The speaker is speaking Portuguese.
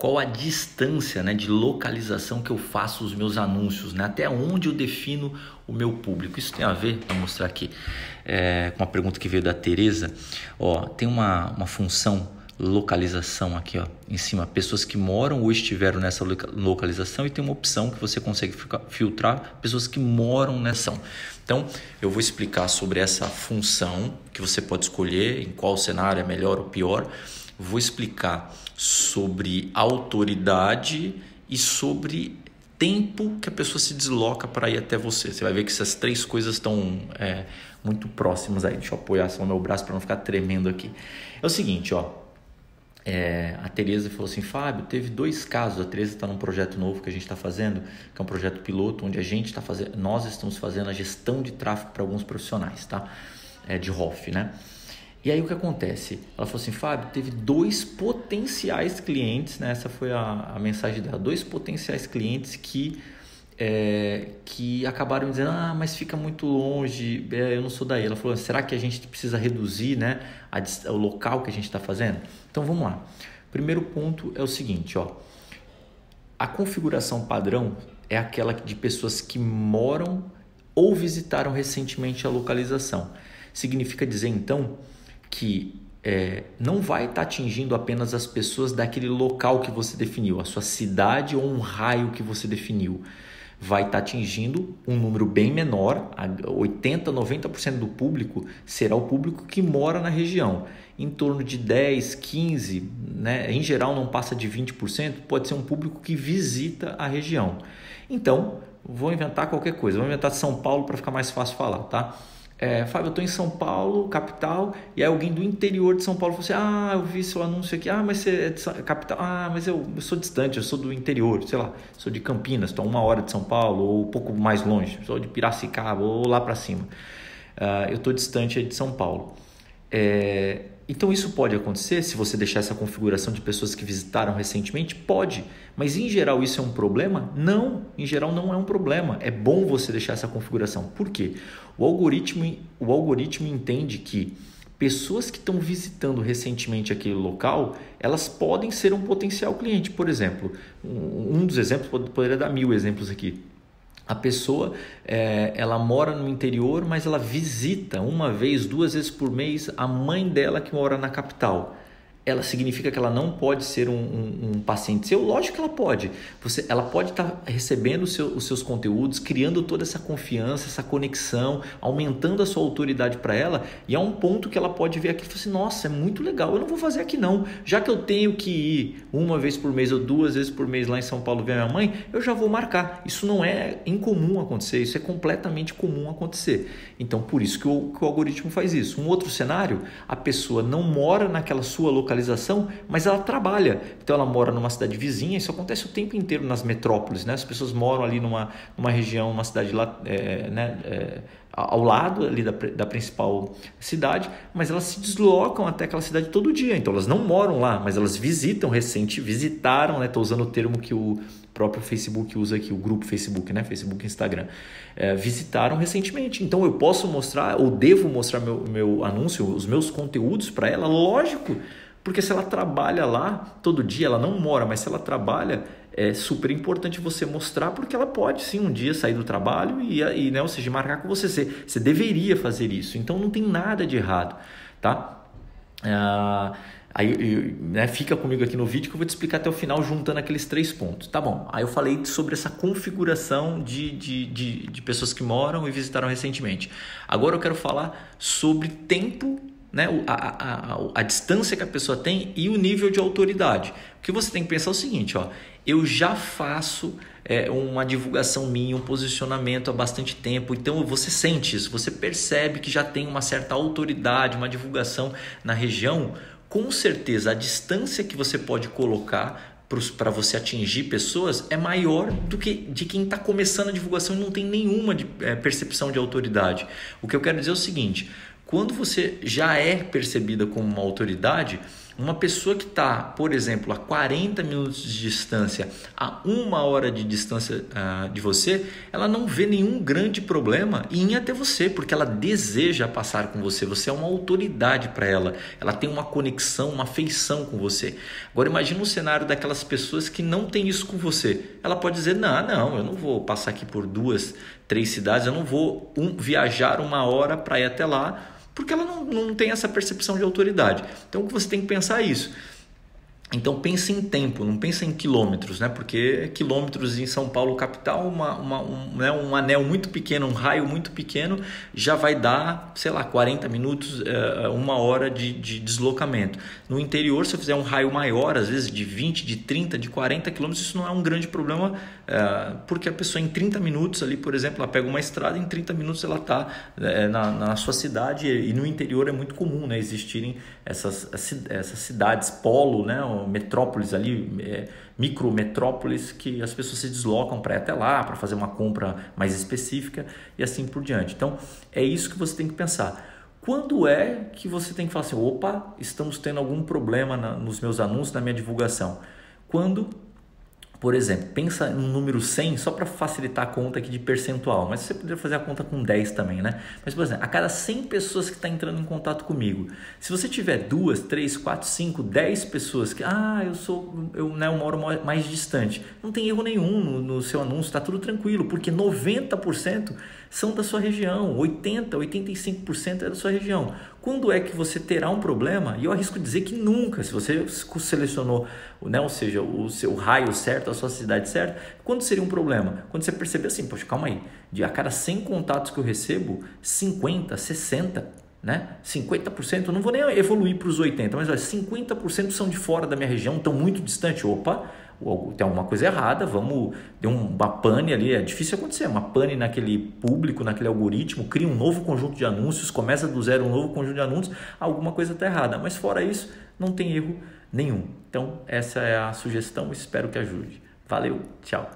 qual a distância, né, de localização que eu faço os meus anúncios, né? Até onde eu defino o meu público. Isso tem a ver, vou mostrar aqui, com uma pergunta que veio da Tereza. Tem uma função localização aqui, em cima, pessoas que moram ou estiveram nessa localização, e tem uma opção que você consegue filtrar pessoas que moram nessa. Então, eu vou explicar sobre essa função que você pode escolher, em qual cenário é melhor ou pior. Vou explicar sobre autoridade e sobre tempo que a pessoa se desloca para ir até você. Você vai ver que essas três coisas estão muito próximas aí. Deixa eu apoiar só o meu braço para não ficar tremendo aqui. É o seguinte, a Tereza falou assim: Fábio, teve 2 casos. A Tereza está num projeto novo que a gente está fazendo, que é um projeto piloto, onde nós estamos fazendo a gestão de tráfego para alguns profissionais, tá? De ROF, né? E aí o que acontece? Ela falou assim: Fábio, teve 2 potenciais clientes, né? Essa foi a mensagem dela, 2 potenciais clientes que acabaram dizendo: mas fica muito longe, eu não sou daí. Ela falou: será que a gente precisa reduzir, né, o local que a gente está fazendo? Então vamos lá. Primeiro ponto é o seguinte, a configuração padrão é aquela de pessoas que moram ou visitaram recentemente a localização. Significa dizer então que não vai estar atingindo apenas as pessoas daquele local que você definiu, a sua cidade ou um raio que você definiu. Vai estar atingindo um número bem menor, 80%, 90% do público será o público que mora na região. Em torno de 10%, 15%, né? Em geral não passa de 20%, pode ser um público que visita a região. Então, vou inventar qualquer coisa, vou inventar São Paulo para ficar mais fácil falar, tá? Fábio, eu estou em São Paulo, capital, e aí alguém do interior de São Paulo falou assim: eu vi seu anúncio aqui, mas você é de capital, mas eu sou distante, eu sou do interior, sei lá, sou de Campinas, estou a 1 hora de São Paulo, ou um pouco mais longe, sou de Piracicaba, ou lá para cima, eu estou distante de São Paulo. Então isso pode acontecer se você deixar essa configuração de pessoas que visitaram recentemente? Pode, mas em geral isso é um problema? Não, em geral não é um problema. É bom você deixar essa configuração. Por quê? O algoritmo entende que pessoas que estão visitando recentemente aquele local, elas podem ser um potencial cliente. Por exemplo, um dos exemplos, poderia dar 1000 exemplos aqui. A pessoa, ela mora no interior, mas ela visita 1 vez, 2 vezes por mês a mãe dela que mora na capital. Ela significa que ela não pode ser um paciente seu? Lógico que ela pode. Ela pode estar recebendo os seus conteúdos, criando toda essa confiança, essa conexão, aumentando a sua autoridade para ela, e há um ponto que ela pode ver aqui e falar assim: nossa, é muito legal, eu não vou fazer aqui não. Já que eu tenho que ir 1 vez por mês ou 2 vezes por mês lá em São Paulo ver a minha mãe, eu já vou marcar. Isso não é incomum acontecer, isso é completamente comum acontecer. Então, por isso que o algoritmo faz isso. Um outro cenário, a pessoa não mora naquela sua localização, mas ela trabalha. Então ela mora numa cidade vizinha. Isso acontece o tempo inteiro nas metrópoles, né? As pessoas moram ali numa região, uma cidade lá, ao lado ali da principal cidade, mas elas se deslocam até aquela cidade todo dia. Então elas não moram lá, mas elas visitaram, né? Estou usando o termo que o próprio Facebook usa aqui, o grupo Facebook, né? Facebook e Instagram, visitaram recentemente. Então eu posso mostrar, ou devo mostrar meu anúncio, os meus conteúdos para ela? Lógico, porque se ela trabalha lá todo dia, ela não mora, mas se ela trabalha, é super importante você mostrar, porque ela pode sim um dia sair do trabalho e né, ou seja, marcar com você. Você deveria fazer isso, então não tem nada de errado, tá? Fica comigo aqui no vídeo que eu vou te explicar até o final, juntando aqueles 3 pontos, tá bom? Aí eu falei sobre essa configuração de pessoas que moram e visitaram recentemente. Agora eu quero falar sobre tempo, né? A distância que a pessoa tem e o nível de autoridade. O que você tem que pensar é o seguinte, eu já faço uma divulgação minha, um posicionamento há bastante tempo, então você sente isso, você percebe que já tem uma certa autoridade, uma divulgação na região. Com certeza a distância que você pode colocar para você atingir pessoas é maior do que de quem está começando a divulgação e não tem nenhuma percepção de autoridade. O que eu quero dizer é o seguinte: quando você já é percebida como uma autoridade, Uma pessoa que está, por exemplo, a 40 minutos de distância, a 1 hora de distância de você, ela não vê nenhum grande problema em ir até você, porque ela deseja passar com você. Você é uma autoridade para ela. Ela tem uma conexão, uma afeição com você. Agora imagine um cenário daquelas pessoas que não tem isso com você. Ela pode dizer, não, eu não vou passar aqui por 2, 3 cidades, eu não vou viajar 1 hora para ir até lá, porque ela não tem essa percepção de autoridade. Então, o que você tem que pensar é isso. Então, pense em tempo, não pense em quilômetros, né? Porque quilômetros em São Paulo, capital, um anel muito pequeno, um raio muito pequeno, já vai dar, 40 minutos, 1 hora de deslocamento. No interior, se eu fizer um raio maior, às vezes de 20, de 30, de 40 quilômetros, isso não é um grande problema, porque a pessoa em 30 minutos ali, por exemplo, ela pega uma estrada, em 30 minutos ela está na sua cidade, e no interior é muito comum, né, existirem essas cidades polo, né, metrópoles ali, micrometrópoles, que as pessoas se deslocam para ir até lá, para fazer uma compra mais específica e assim por diante. Então, é isso que você tem que pensar. Quando é que você tem que falar assim, opa, estamos tendo algum problema nos meus anúncios, na minha divulgação? Quando, por exemplo, pensa no número 100, só para facilitar a conta aqui de percentual, mas você poderia fazer a conta com 10 também, né? Mas, por exemplo, a cada 100 pessoas que estão entrando em contato comigo, se você tiver 2, 3, 4, 5, 10 pessoas que, eu moro mais distante, não tem erro nenhum no seu anúncio, está tudo tranquilo, porque 90% são da sua região, 80, 85% é da sua região. Quando é que você terá um problema? E eu arrisco dizer que nunca, se você selecionou, né, ou seja, o seu raio certo, a sua cidade certa, quando seria um problema? Quando você perceber assim, poxa, calma aí, a cada 100 contatos que eu recebo, 50, 60, né? 50%, eu não vou nem evoluir para os 80%, mas olha, 50% são de fora da minha região, estão muito distante. Opa, tem alguma coisa errada, ter uma pane ali, é difícil acontecer, uma pane naquele público, naquele algoritmo, cria um novo conjunto de anúncios, começa do zero um novo conjunto de anúncios, alguma coisa está errada, mas fora isso, não tem erro nenhum. Então, essa é a sugestão, espero que ajude. Valeu, tchau!